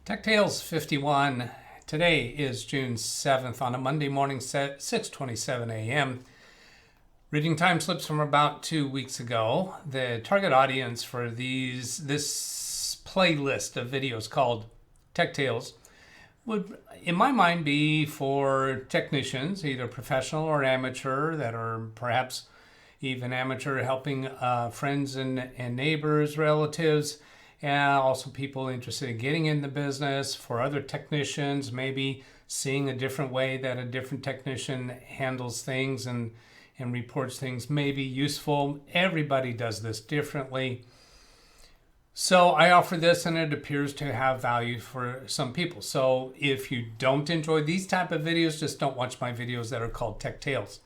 Tech Tales 51. Today is June 7th on a Monday morning, 6:27 a.m. Reading time slips from about 2 weeks ago. The target audience for this playlist of videos called Tech Tales would, in my mind, be for technicians, either professional or amateur, that are perhaps even amateur helping friends and neighbors, relatives, and also people interested in getting in the business. For other technicians, maybe seeing a different way that a different technician handles things and reports things may be useful. Everybody does this differently. So I offer this, and it appears to have value for some people. So if you don't enjoy these type of videos, just don't watch my videos that are called Tech Tales.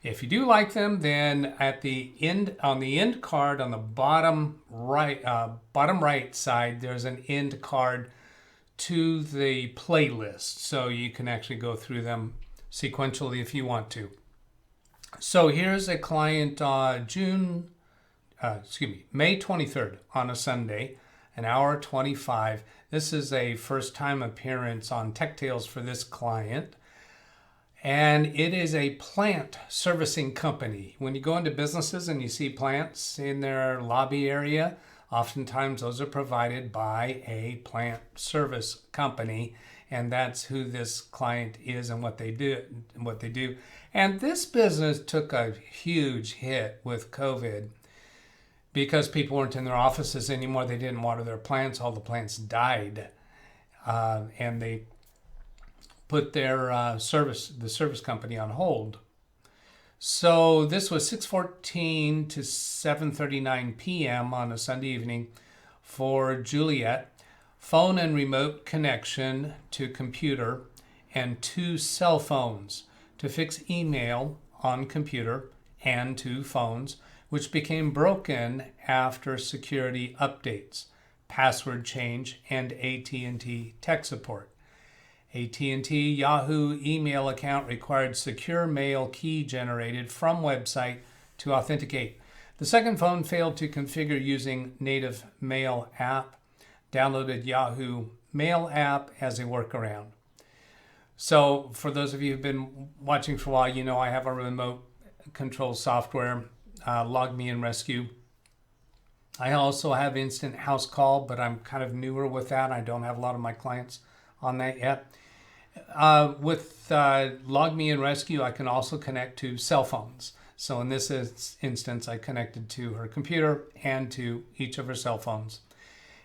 If you do like them, then at the end, on the end card on the bottom right side, there's an end card to the playlist, so you can actually go through them sequentially if you want to. So here's a client May 23rd on a Sunday, an hour 25. This is a first time appearance on Tech Tales for this client. And it is a plant servicing company. When you go into businesses and you see plants in their lobby area, oftentimes those are provided by a plant service company, and that's who this client is and what they do. And this business took a huge hit with COVID because people weren't in their offices anymore. They didn't water their plants. All the plants died, and they put their the service company on hold. So this was 6:14 to 7:39 p.m. on a Sunday evening for Juliet. Phone and remote connection to computer and 2 cell phones to fix email on computer and 2 phones, which became broken after security updates, password change, and AT&T tech support. AT&T Yahoo email account required secure mail key generated from website to authenticate. The second phone failed to configure using native mail app. Downloaded Yahoo Mail app as a workaround. So for those of you who've been watching for a while, you know I have a remote control software, Log Me and Rescue. I also have Instant House Call, but I'm kind of newer with that. I don't have a lot of my clients on that yet. With Log Me and Rescue, I can also connect to cell phones. So in this instance, I connected to her computer and to each of her cell phones.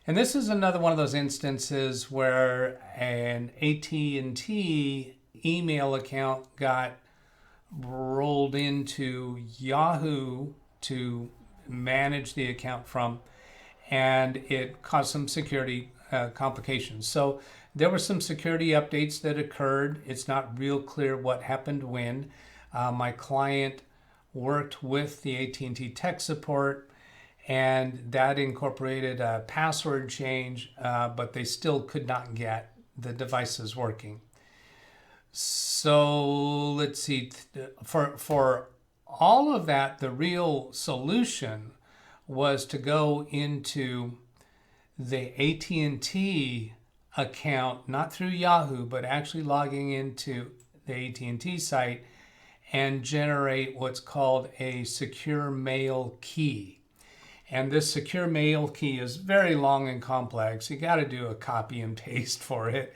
And this is another one of those instances where an AT&T email account got rolled into Yahoo to manage the account from, and it caused some security complications. So there were some security updates that occurred. It's not real clear what happened when. My client worked with the AT&T tech support, and that incorporated a password change, but they still could not get the devices working. So let's see. For all of that, the real solution was to go into the AT&T account, not through Yahoo, but actually logging into the AT&T site and generate what's called a secure mail key. And this secure mail key is very long and complex. You got to do a copy and paste for it.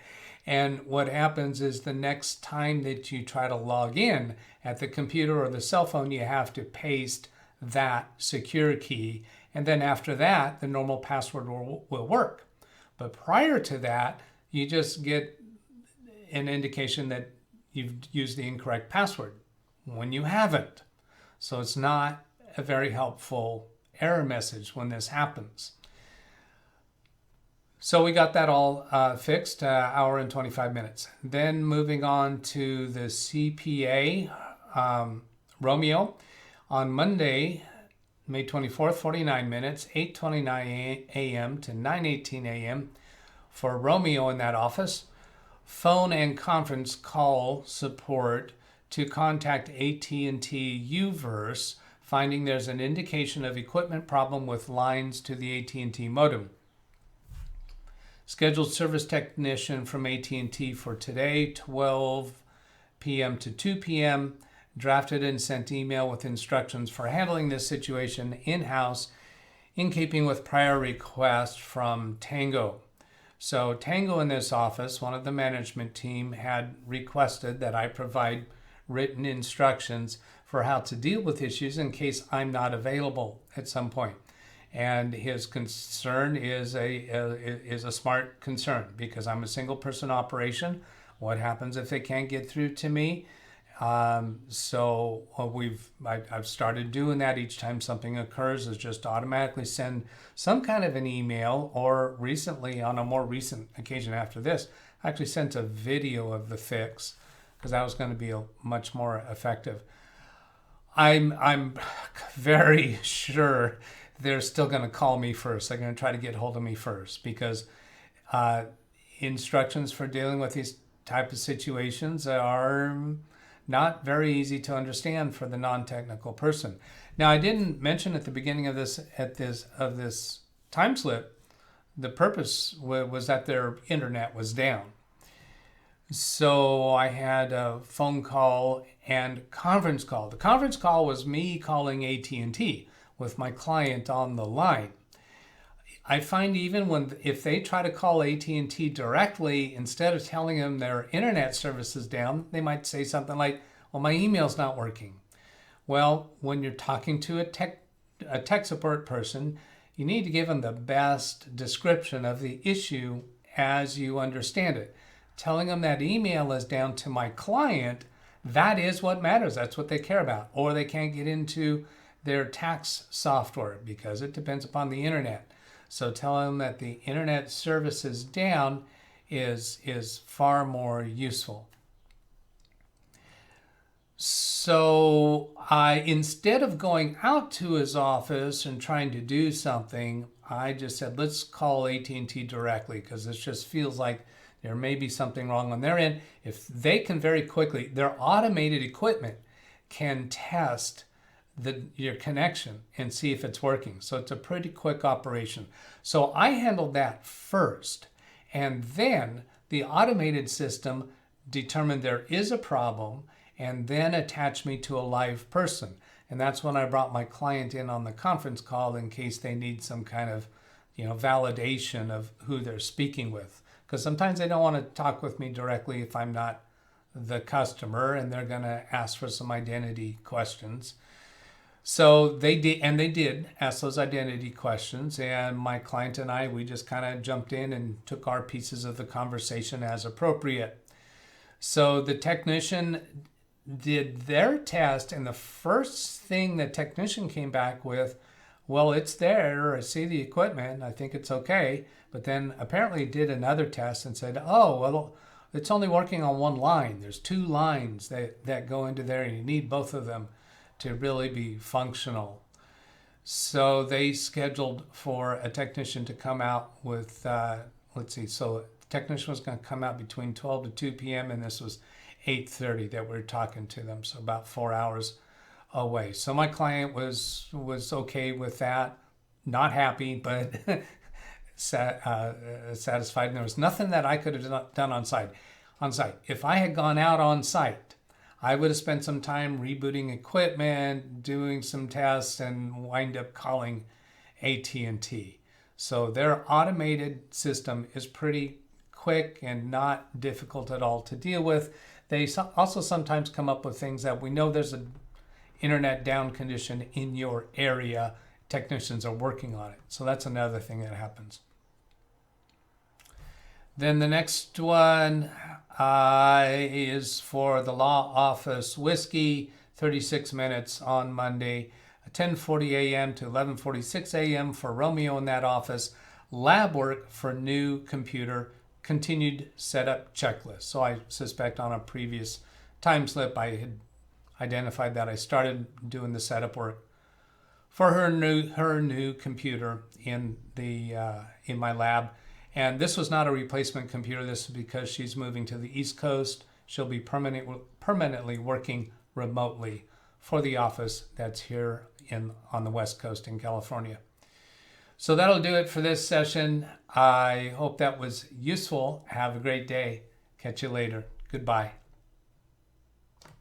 And what happens is the next time that you try to log in at the computer or the cell phone, you have to paste that secure key. And then after that, the normal password will work. But prior to that, you just get an indication that you've used the incorrect password when you haven't. So it's not a very helpful error message when this happens. So we got that all fixed, hour and 25 minutes. Then moving on to the CPA, Romeo, on Monday, May 24th, 49 minutes, 8:29 a.m. to 9:18 a.m. for Romeo in that office. Phone and conference call support to contact AT&T Uverse, finding there's an indication of equipment problem with lines to the AT&T modem. Scheduled service technician from AT&T for today, 12 p.m. to 2 p.m. Drafted and sent email with instructions for handling this situation in-house in keeping with prior request from Tango. So Tango in this office, one of the management team, had requested that I provide written instructions for how to deal with issues in case I'm not available at some point. And his concern is a smart concern because I'm a single person operation. What happens if they can't get through to me? I've started doing that each time something occurs, is just automatically send some kind of an email, or recently, on a more recent occasion after this, I actually sent a video of the fix because that was going to be much more effective. I'm very sure they're still going to call me first. They're going to try to get hold of me first because instructions for dealing with these type of situations are not very easy to understand for the non-technical person. Now, I didn't mention at the beginning of this time slip, the purpose was that their internet was down. So I had a phone call and conference call. The conference call was me calling AT&T with my client on the line. I find even if they try to call AT&T directly, instead of telling them their internet service is down, they might say something like, well, my email's not working. Well, when you're talking to a tech support person, you need to give them the best description of the issue as you understand it. Telling them that email is down to my client, that is what matters. That's what they care about. Or they can't get into their tax software because it depends upon the internet. So telling them that the internet service is down is far more useful. So instead of going out to his office and trying to do something, I just said, let's call AT&T directly because this just feels like there may be something wrong on their end. If they can very quickly, their automated equipment can test your connection and see if it's working. So it's a pretty quick operation. So I handled that first, and then the automated system determined there is a problem and then attached me to a live person. And that's when I brought my client in on the conference call in case they need some kind of validation of who they're speaking with. Because sometimes they don't want to talk with me directly if I'm not the customer, and they're going to ask for some identity questions. So they did ask those identity questions, and my client and we just kind of jumped in and took our pieces of the conversation as appropriate. So the technician did their test, and the first thing the technician came back with, well, it's there, I see the equipment, I think it's okay. But then apparently did another test and said, oh, well, it's only working on one line. There's two lines that go into there, and you need both of them to really be functional. So they scheduled for a technician to come out with, so the technician was going to come out between 12 to 2 p.m. and this was 8:30 that we were talking to them, so about 4 hours away. So my client was okay with that, not happy, but satisfied. And there was nothing that I could have done on site. If I had gone out on site, I would have spent some time rebooting equipment, doing some tests, and wind up calling AT&T. So their automated system is pretty quick and not difficult at all to deal with. They also sometimes come up with things that we know there's an internet down condition in your area. Technicians are working on it. So that's another thing that happens. Then the next one is for the law office whiskey, 36 minutes on Monday, 10:40 a.m. to 11:46 a.m. for Romeo in that office. Lab work for new computer, continued setup checklist. So I suspect on a previous time slip I had identified that I started doing the setup work for her new computer in my lab. And this was not a replacement computer. This is because she's moving to the East Coast. She'll be permanently working remotely for the office that's here on the West Coast in California. So that'll do it for this session. I hope that was useful. Have a great day. Catch you later. Goodbye.